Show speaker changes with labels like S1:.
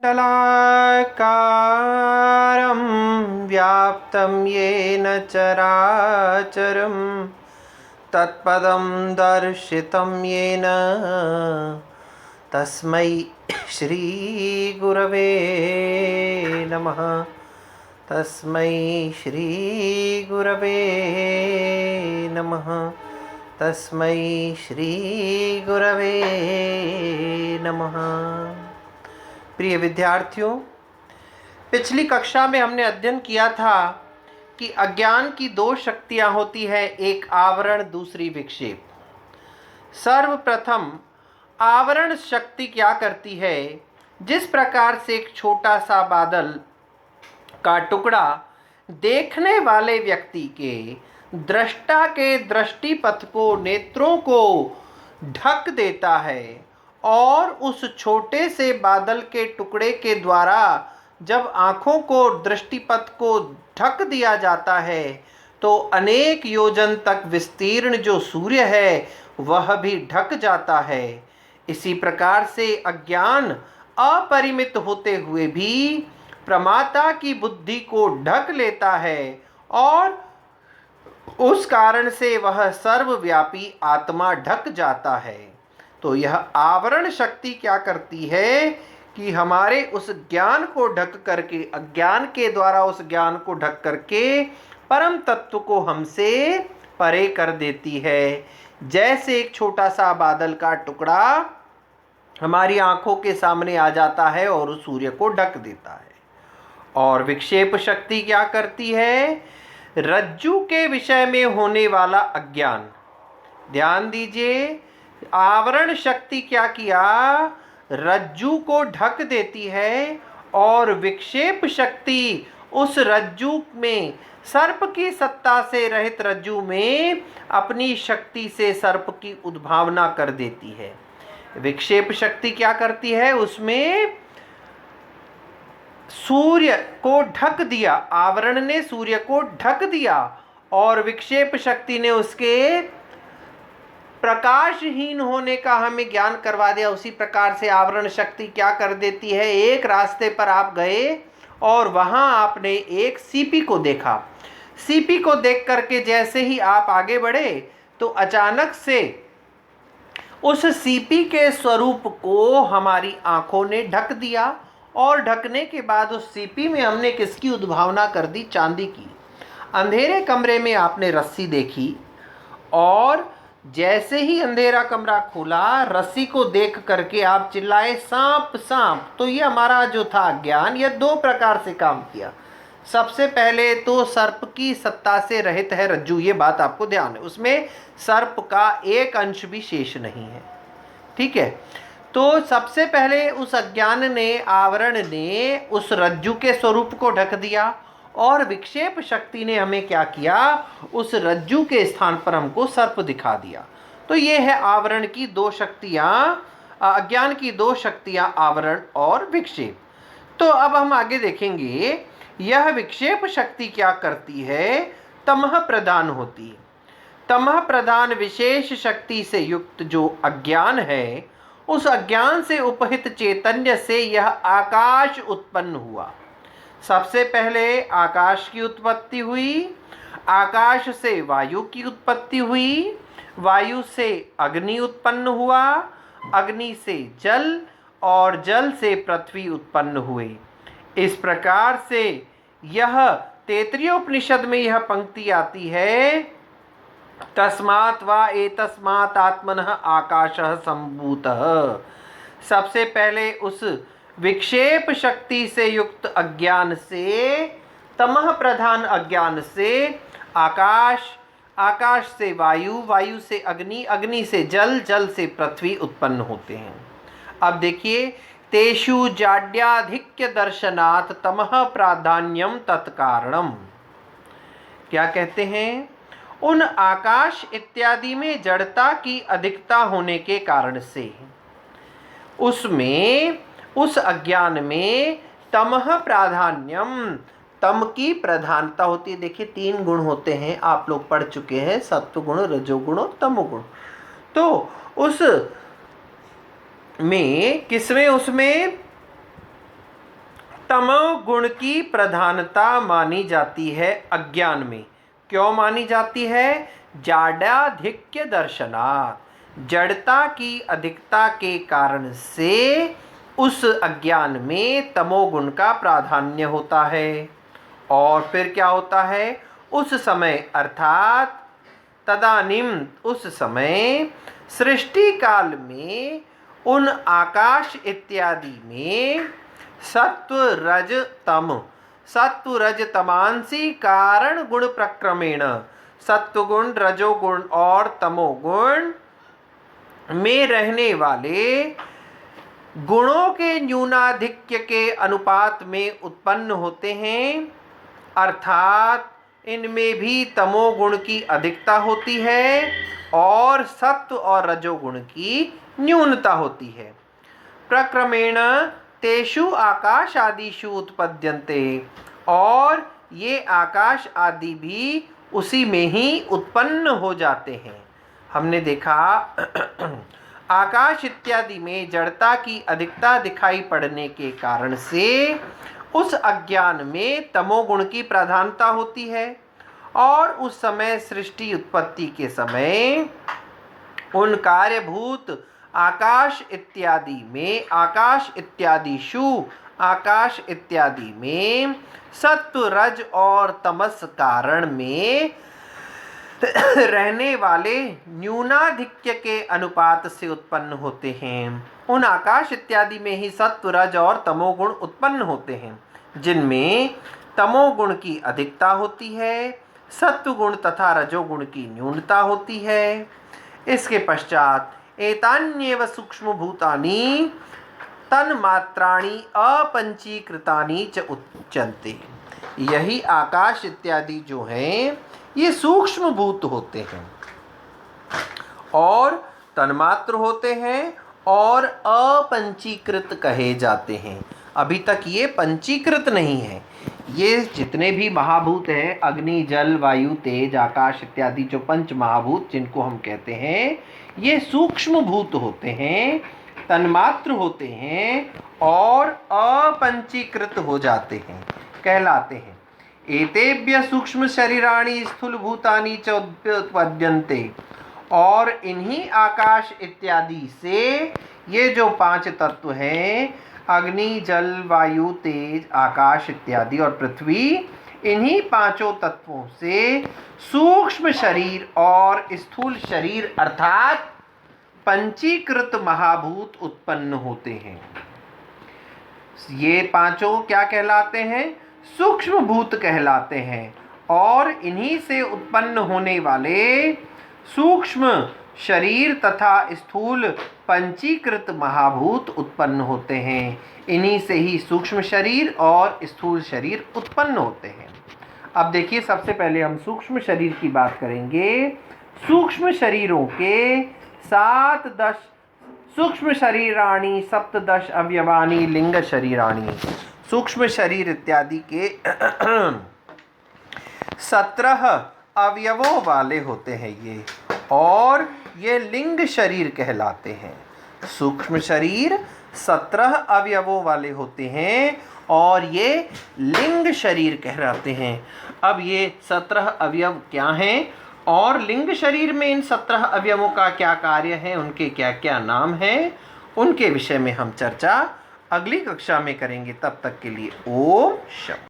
S1: मंडलाकारं व्याप्तं येन चराचरं तत्पदं दर्शितं येन तस्मै श्रीगुरवे नमः। तस्मै श्रीगुरवे नमः। तस्मै श्रीगुरवे नमः। प्रिय विद्यार्थियों, पिछली कक्षा में हमने अध्ययन किया था कि अज्ञान की दो शक्तियां होती है, एक आवरण, दूसरी विक्षेप। सर्वप्रथम आवरण शक्ति क्या करती है? जिस प्रकार से एक छोटा सा बादल का टुकड़ा देखने वाले व्यक्ति के दृष्टा के दृष्टिपथ को, नेत्रों को ढक देता है, और उस छोटे से बादल के टुकड़े के द्वारा जब आँखों को, दृष्टिपथ को ढक दिया जाता है तो अनेक योजन तक विस्तीर्ण जो सूर्य है वह भी ढक जाता है। इसी प्रकार से अज्ञान अपरिमित होते हुए भी प्रमाता की बुद्धि को ढक लेता है, और उस कारण से वह सर्वव्यापी आत्मा ढक जाता है। तो यह आवरण शक्ति क्या करती है कि हमारे उस ज्ञान को ढक करके, अज्ञान के द्वारा उस ज्ञान को ढक करके परम तत्व को हमसे परे कर देती है। जैसे एक छोटा सा बादल का टुकड़ा हमारी आंखों के सामने आ जाता है और उस सूर्य को ढक देता है। और विक्षेप शक्ति क्या करती है? रज्जु के विषय में होने वाला अज्ञान, ध्यान दीजिए, आवरण शक्ति क्या किया? रज्जु को ढक देती है, और विक्षेप शक्ति उस रज्जु में, सर्प की सत्ता से रहित रज्जु में अपनी शक्ति से सर्प की उद्भावना कर देती है। विक्षेप शक्ति क्या करती है? उसमें सूर्य को ढक दिया, आवरण ने सूर्य को ढक दिया और विक्षेप शक्ति ने उसके प्रकाशहीन होने का हमें ज्ञान करवा दिया। उसी प्रकार से आवरण शक्ति क्या कर देती है? एक रास्ते पर आप गए और वहां आपने एक सीपी को देखा। सीपी को देख करके जैसे ही आप आगे बढ़े तो अचानक से उस सीपी के स्वरूप को हमारी आंखों ने ढक दिया, और ढकने के बाद उस सीपी में हमने किसकी उद्भावना कर दी? चांदी की। अंधेरे कमरे में आपने रस्सी देखी, और जैसे ही अंधेरा कमरा खुला, रस्सी को देख करके आप चिल्लाए, सांप सांप। तो ये हमारा जो था ज्ञान, यह दो प्रकार से काम किया। सबसे पहले तो सर्प की सत्ता से रहित है रज्जु, ये बात आपको ध्यान है, उसमें सर्प का एक अंश भी शेष नहीं है, ठीक है। तो सबसे पहले उस अज्ञान ने, आवरण ने उस रज्जु के स्वरूप को ढक दिया, और विक्षेप शक्ति ने हमें क्या किया? उस रज्जु के स्थान पर हमको सर्प दिखा दिया। तो ये है आवरण की दो शक्तियां, अज्ञान की दो शक्तियां, आवरण और विक्षेप। तो अब हम आगे देखेंगे, यह विक्षेप शक्ति क्या करती है? तमह प्रधान होती है। तमह प्रधान विशेष शक्ति से युक्त जो अज्ञान है, उस अज्ञान से उपहित चैतन्य से यह आकाश उत्पन्न हुआ। सबसे पहले आकाश की उत्पत्ति हुई, आकाश से वायु की उत्पत्ति हुई, वायु से अग्नि उत्पन्न हुआ, अग्नि से जल, और जल से पृथ्वी उत्पन्न हुए। इस प्रकार से यह तैत्तिरीय उपनिषद में यह पंक्ति आती है, तस्मात् वा एतस्मात् आत्मनः आकाशः सम्भूतः। सबसे पहले उस विक्षेप शक्ति से युक्त अज्ञान से, तमह प्रधान अज्ञान से आकाश, आकाश से वायु, वायु से अग्नि, अग्नि से जल, जल से पृथ्वी उत्पन्न होते हैं। अब देखिए, तेषु जाड्याधिक्य दर्शनात् तमह प्राधान्यम तत्कारणम। क्या कहते हैं? उन आकाश इत्यादि में जड़ता की अधिकता होने के कारण से उसमें, उस अज्ञान में तमह प्राधान्यम, तम की प्रधानता होती है। देखिए, तीन गुण होते हैं, आप लोग पढ़ चुके हैं, सत्व गुण, रजोगुण और तमोगुण। तो उस में, किसमें? उसमें तमोगुण की प्रधानता मानी जाती है अज्ञान में। क्यों मानी जाती है? जाड्याधिक्य दर्शनात्, जड़ता की अधिकता के कारण से उस अज्ञान में तमोगुण का प्राधान्य होता है। और फिर क्या होता है? उस समय अर्थात तदानीम, उस समय सृष्टि काल में उन आकाश इत्यादि में सत्व रज तम, सत्व रज तमांसी कारण गुण प्रक्रमेण, सत्वगुण, रजोगुण और तमोगुण में रहने वाले गुणों के न्यूनाधिक्य के अनुपात में उत्पन्न होते हैं। अर्थात इनमें भी तमोगुण की अधिकता होती है और सत्व और रजोगुण की न्यूनता होती है। प्रक्रमेण तेषु आकाश आदिषु उत्पद्यन्ते, और ये आकाश आदि भी उसी में ही उत्पन्न हो जाते हैं। हमने देखा आकाश इत्यादि में जड़ता की अधिकता दिखाई पड़ने के कारण से उस अज्ञान में तमोगुण की प्रधानता होती है। और उस समय सृष्टि उत्पत्ति के समय उन कार्यभूत आकाश इत्यादि में, आकाश इत्यादिषु, आकाश इत्यादि में सत्व रज और तमस कारण में रहने वाले न्यूनाधिक्य के अनुपात से उत्पन्न होते हैं। उन आकाश इत्यादि में ही सत्व रज और तमोगुण उत्पन्न होते हैं, जिनमें तमोगुण की अधिकता होती है, सत्वगुण तथा रजोगुण की न्यूनता होती है। इसके पश्चात एतान्येव सूक्ष्म भूतानि तन्मात्राणि अपंचीकृतानि च उच्यन्ते। यही आकाश इत्यादि जो हैं ये सूक्ष्म भूत होते हैं और तन्मात्र होते हैं और अपंचीकृत कहे जाते हैं। अभी तक ये पंचीकृत नहीं है। ये जितने भी महाभूत हैं, अग्नि, जल, वायु, तेज, आकाश इत्यादि जो पंच महाभूत जिनको हम कहते हैं, ये सूक्ष्म भूत होते हैं, तन्मात्र होते हैं और अपंचीकृत हो जाते हैं, कहलाते हैं। एतेभ्य सूक्ष्म शरीराणि स्थूल भूतानि च उत्पद्यन्ते, और इन्हीं आकाश इत्यादि से ये जो 5 तत्व हैं, अग्नि, जल, वायु, तेज, आकाश इत्यादि और पृथ्वी, इन्हीं 5 तत्वों से सूक्ष्म शरीर और स्थूल शरीर अर्थात पंचीकृत महाभूत उत्पन्न होते हैं। ये 5 क्या कहलाते हैं? सूक्ष्म भूत कहलाते हैं। और इन्हीं से उत्पन्न होने वाले सूक्ष्म शरीर तथा स्थूल पंचीकृत महाभूत उत्पन्न होते हैं। इन्हीं से ही सूक्ष्म शरीर और स्थूल शरीर उत्पन्न होते हैं। अब देखिए, सबसे पहले हम सूक्ष्म शरीर की बात करेंगे। सूक्ष्म शरीरों के 7-10 सूक्ष्म शरीराणि 17 अवयवानि लिंग शरीराणि। सूक्ष्म शरीर इत्यादि के 17 अवयवों वाले होते हैं ये, और ये लिंग शरीर कहलाते हैं। सूक्ष्म शरीर 17 अवयवों वाले होते हैं और ये लिंग शरीर कहलाते हैं। अब ये 17 अवयव क्या हैं और लिंग शरीर में इन 17 अवयवों का क्या कार्य है, उनके क्या क्या नाम हैं, उनके विषय में हम चर्चा अगली कक्षा में करेंगे। तब तक के लिए ओम शांति।